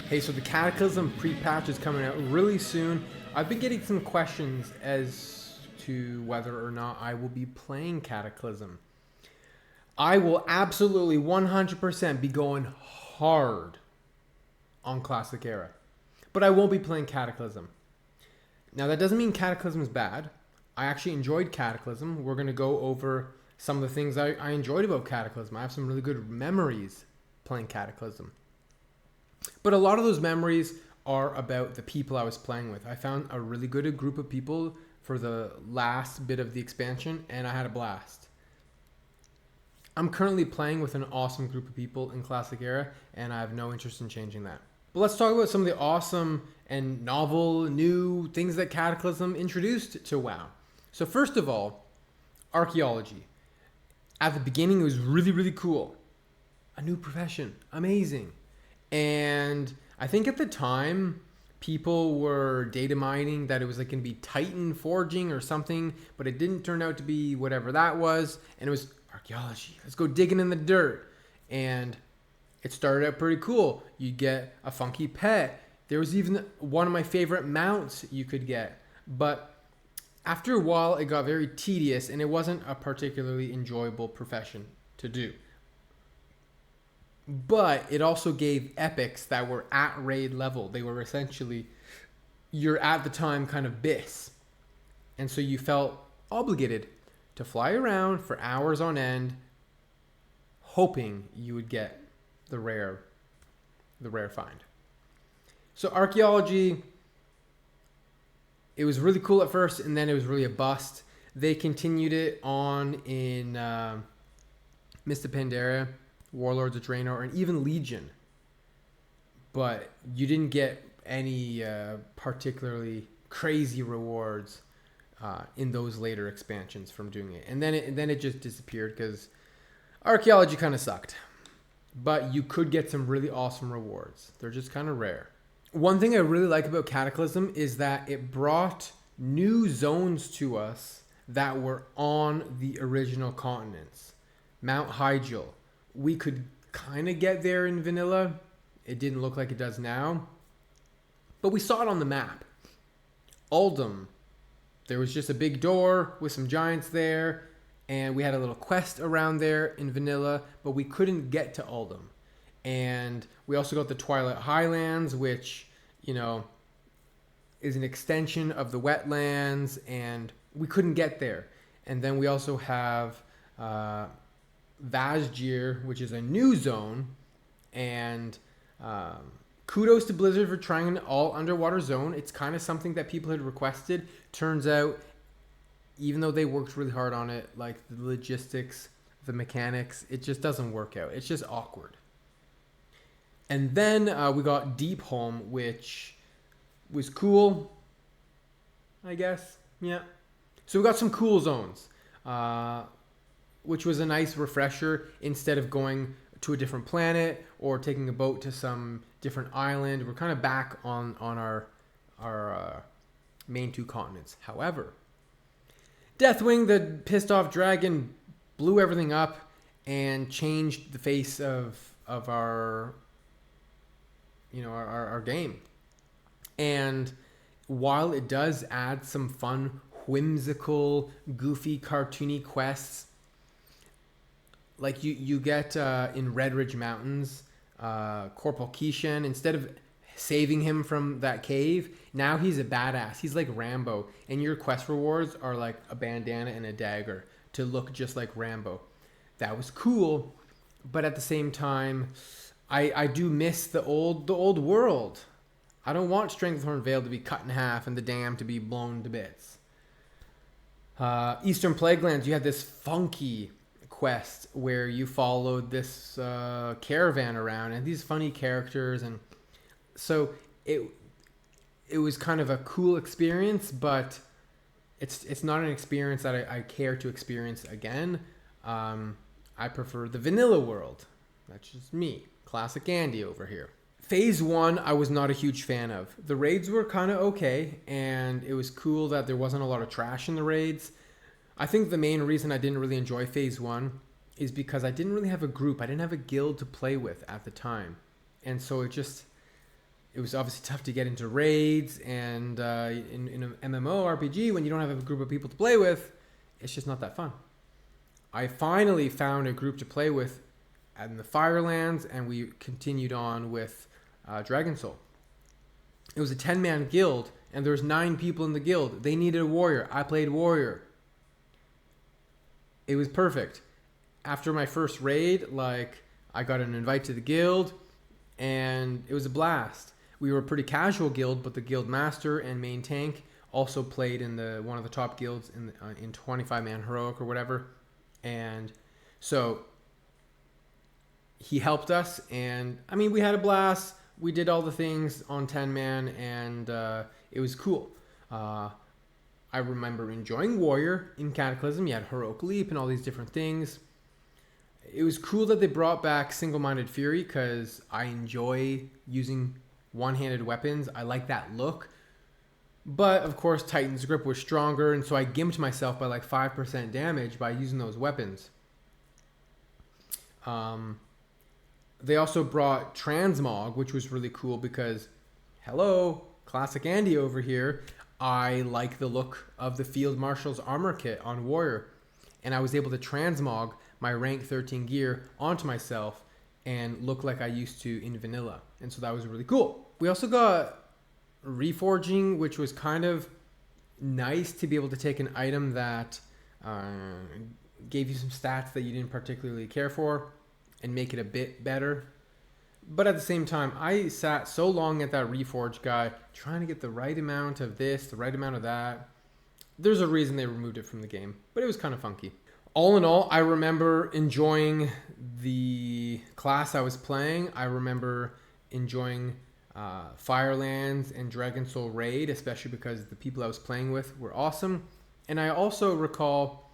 Hey, so the Cataclysm pre-patch is coming out really soon. I've been getting some questions as to whether or not I will be playing Cataclysm. I will absolutely 100% be going hard on Classic Era, but I won't be playing Cataclysm. Now, that doesn't mean Cataclysm is bad. I actually enjoyed Cataclysm. We're going to go over some of the things I enjoyed about Cataclysm. I have some really good memories playing Cataclysm. But a lot of those memories are about the people I was playing with. I found a really good group of people for the last bit of the expansion, and I had a blast. I'm currently playing with an awesome group of people in Classic Era, and I have no interest in changing that. But let's talk about some of the awesome and novel, new things that Cataclysm introduced to WoW. So first of all, Archaeology. At the beginning, it was really, really cool. A new profession. Amazing. And I think at the time, people were data mining that it was like going to be Titan forging or something, but it didn't turn out to be whatever that was. And it was archaeology. Let's go digging in the dirt. And it started out pretty cool. You get a funky pet. There was even one of my favorite mounts you could get. But after a while, it got very tedious, and it wasn't a particularly enjoyable profession to do. But it also gave epics that were at raid level. They were essentially your at the time kind of bis. And so you felt obligated to fly around for hours on end, hoping you would get the rare find. So Archaeology, it was really cool at first, and then it was really a bust. They continued it on in Mist of Pandaria, Warlords of Draenor, and even Legion. But you didn't get any particularly crazy rewards in those later expansions from doing it. And then it just disappeared because Archaeology kind of sucked. But you could get some really awesome rewards. They're just kind of rare. One thing I really like about Cataclysm is that it brought new zones to us that were on the original continents. Mount Hyjal. We could kind of get there in vanilla. It didn't look like it does now. But we saw it on the map. Uldum. There was just a big door with some giants there. And we had a little quest around there in vanilla. But we couldn't get to Uldum. And we also got the Twilight Highlands, which, is an extension of the wetlands. And we couldn't get there. And then we also have Vazgir, which is a new zone, and kudos to Blizzard for trying an all underwater zone. It's kind of something that people had requested. Turns out, even though they worked really hard on it, like the logistics, the mechanics, it just doesn't work out. It's just awkward. And then we got Deepholm, which was cool, I guess. Yeah. So we got some cool zones. Which was a nice refresher. Instead of going to a different planet or taking a boat to some different island, we're kind of back on our main two continents. However, Deathwing, the pissed off dragon, blew everything up and changed the face of our game. And while it does add some fun, whimsical, goofy, cartoony quests, like you get in Red Ridge Mountains, Corporal Keishan, instead of saving him from that cave, now he's a badass. He's like Rambo. And your quest rewards are like a bandana and a dagger to look just like Rambo. That was cool. But at the same time, I do miss the old world. I don't want Stranglethorn Vale to be cut in half and the dam to be blown to bits. Eastern Plaguelands, you had this funky quest where you followed this caravan around and these funny characters, and so it was kind of a cool experience, but it's not an experience that I care to experience again. I prefer the vanilla world. That's just me, classic Andy over here. Phase 1 I was not a huge fan of. The raids were kind of okay, and it was cool that there wasn't a lot of trash in the raids. I think the main reason I didn't really enjoy Phase 1 is because I didn't really have a group. I didn't have a guild to play with at the time. And so it just, It was obviously tough to get into raids, and in an MMO RPG, when you don't have a group of people to play with, it's just not that fun. I finally found a group to play with in the Firelands, and we continued on with Dragon Soul. It was a 10-man guild, and there was 9 people in the guild. They needed a warrior. I played warrior. It was perfect. After my first raid, I got an invite to the guild, and it was a blast. We were a pretty casual guild, but the guild master and main tank also played in one of the top guilds in 25-man heroic or whatever. And so he helped us, and I mean, we had a blast. We did all the things on 10-man, and it was cool. I remember enjoying warrior in Cataclysm. You had heroic leap and all these different things. It was cool that they brought back single-minded fury, because I enjoy using one-handed weapons. I like that look. But of course, Titan's grip was stronger, and so I gimped myself by like 5% damage by using those weapons. They also brought Transmog, which was really cool because, hello, Classic Andy over here. I like the look of the Field Marshal's armor kit on Warrior, and I was able to transmog my rank 13 gear onto myself and look like I used to in vanilla, and so that was really cool. We also got reforging, which was kind of nice to be able to take an item that gave you some stats that you didn't particularly care for and make it a bit better. But at the same time, I sat so long at that reforge guy trying to get the right amount of this, the right amount of that. There's a reason they removed it from the game, but it was kind of funky. All in all, I remember enjoying the class I was playing. I remember enjoying Firelands and Dragon Soul Raid, especially because the people I was playing with were awesome. And I also recall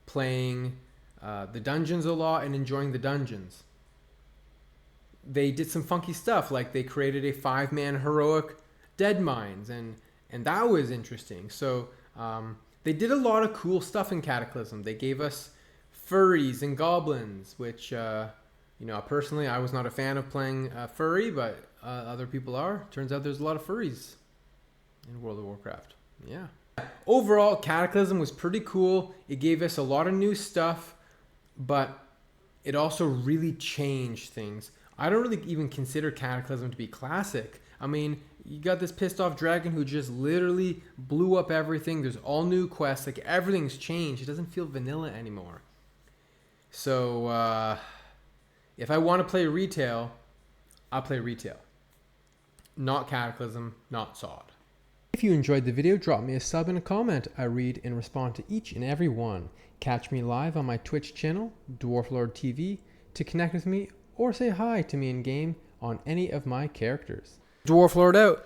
playing the dungeons a lot and enjoying the dungeons. They did some funky stuff, like they created a 5-man heroic dead mines, and that was interesting. So they did a lot of cool stuff in Cataclysm. They gave us furries and goblins, which personally I was not a fan of playing furry, but other people are. Turns out there's a lot of furries in World of Warcraft. Yeah. Overall, Cataclysm was pretty cool. It gave us a lot of new stuff, but it also really changed things. I don't really even consider Cataclysm to be classic. I mean, you got this pissed off dragon who just literally blew up everything. There's all new quests. Like, everything's changed. It doesn't feel vanilla anymore. So, if I want to play retail, I'll play retail. Not Cataclysm, not SOD. If you enjoyed the video, drop me a sub and a comment. I read and respond to each and every one. Catch me live on my Twitch channel, Dwarflord TV, to connect with me or say hi to me in game on any of my characters. Dwarflord out.